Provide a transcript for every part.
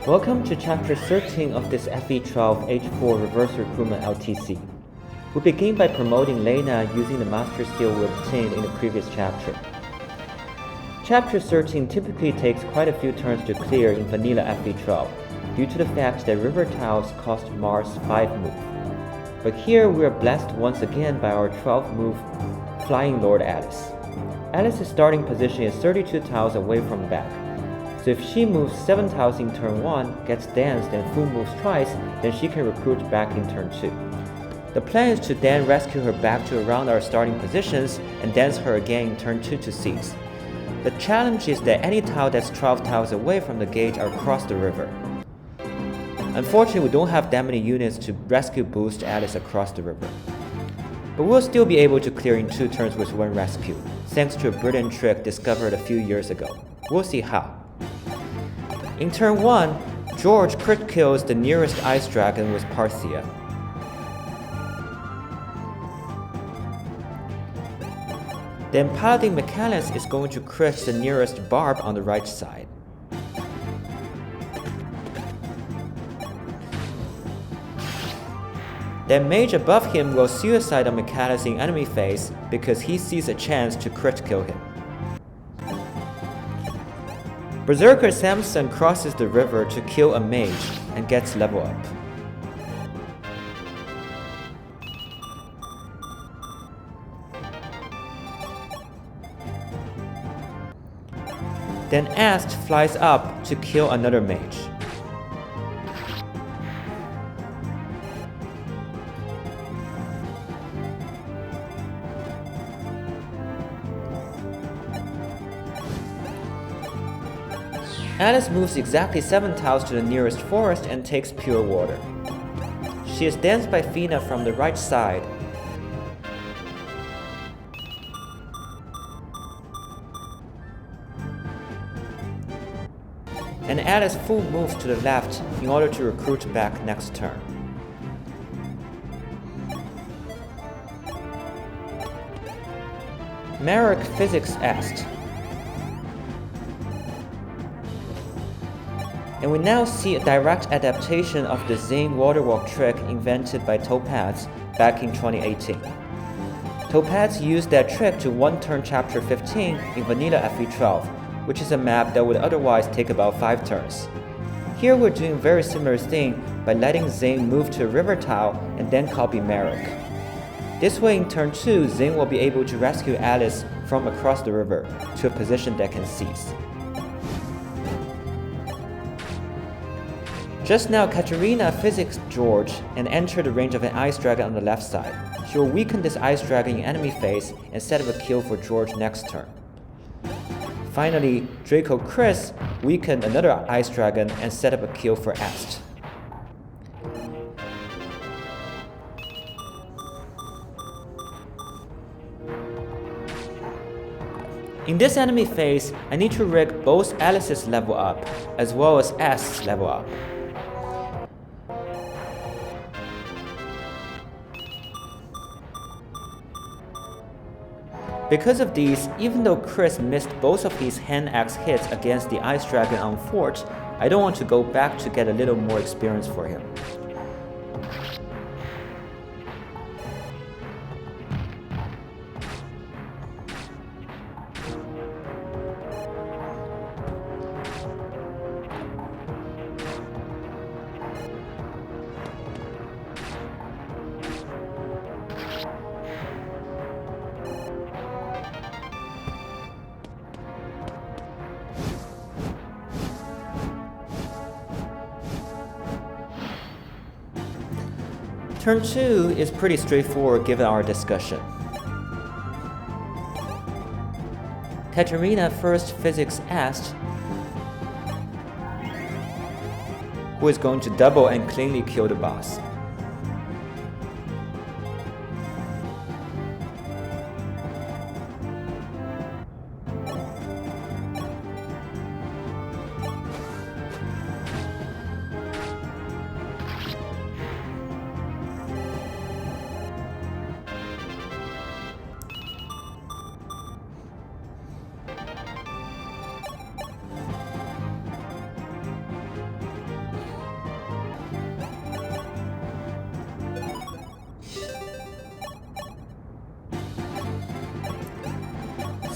Welcome to Chapter 13 of this FE12 H4 Reverse Recruitment LTC. We begin by promoting Lena using the Master Seal we obtained in the previous chapter. Chapter 13 typically takes quite a few turns to clear in vanilla FE12 due to the fact that river tiles cost Mars 5 move. But here we are blessed once again by our 12 move Flying Lord Alice. Alice's starting position is 32 tiles away from the back. So if she moves 7 tiles in turn 1, gets danced and full moves twice, then she can recruit back in turn 2. The plan is to then rescue her back to around our starting positions and dance her again in turn 2 to seize. The challenge is that any tile that's 12 tiles away from the gauge are across the river. Unfortunately, we don't have that many units to rescue boost Alice across the river. But we'll still be able to clear in 2 turns with 1 rescue, thanks to a brilliant trick discovered a few years ago. We'll see how. In turn 1, George crit kills the nearest ice dragon with Parthia. Then Paladin Mechanus is going to crit the nearest barb on the right side. Then Mage above him will suicide on Mechanus in enemy phase because he sees a chance to crit kill him. Berserker Samson crosses the river to kill a mage and gets level up. Then Ast flies up to kill another mage. Alice moves exactly 7 tiles to the nearest forest and takes pure water. She is danced by Fina from the right side. And Alice full moves to the left in order to recruit back next turn. Merrick physics Est. And we now see a direct adaptation of the Xane waterwalk trick invented by Topaz back in 2018. Topaz used that trick to one-turn Chapter 15 in vanilla FE12, which is a map that would otherwise take about 5 turns. Here we're doing a very similar thing by letting Xane move to a river tile and then copy Merrick. This way in turn 2, Xane will be able to rescue Alice from across the river to a position that can seize. Just now, Katarina physics George and entered the range of an ice dragon on the left side. She will weaken this ice dragon in enemy phase and set up a kill for George next turn. Finally, Draco Chris weakened another ice dragon and set up a kill for Est. In this enemy phase, I need to rig both Alice's level up as well as Est's level up. Because of these, even though Chris missed both of his hand axe hits against the ice dragon on fort, I don't want to go back to get a little more experience for him. Turn 2 is pretty straightforward given our discussion. Katarina first physics Est, who is going to double and cleanly kill the boss.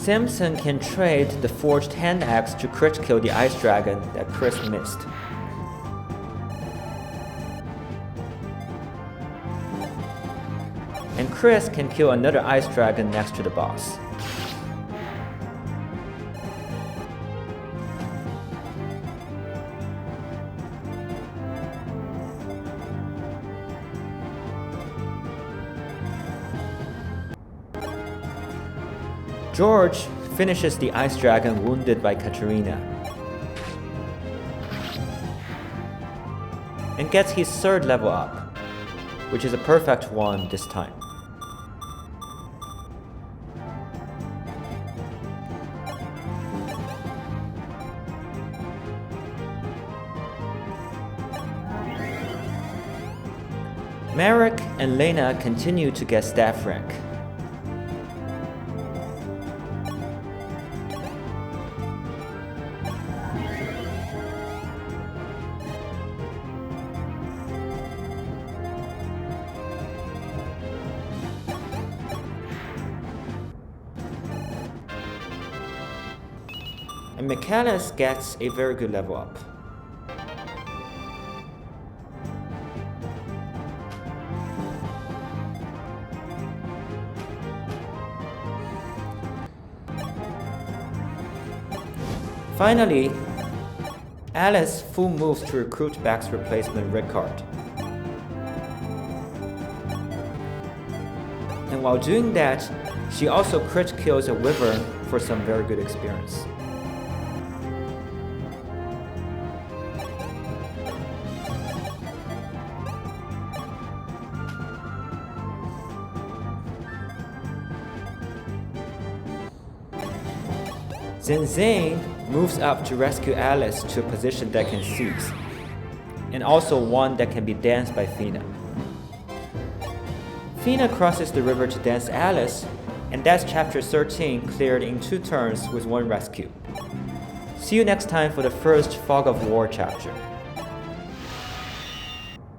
Samson can trade the forged hand axe to crit kill the ice dragon that Chris missed. And Chris can kill another ice dragon next to the boss. George finishes the ice dragon wounded by Katarina and gets his third level up, which is a perfect one this time. Merrick and Lena continue to get staff rank. And Michaelis gets a very good level up. Finally, Alice full moves to recruit Back's replacement Rickard. And while doing that, she also crit kills a wyvern for some very good experience. Then Xane moves up to rescue Alice to a position that can seize, and also one that can be danced by Fina. Fina crosses the river to dance Alice, and that's chapter 13 cleared in 2 turns with 1 rescue. See you next time for the first Fog of War chapter.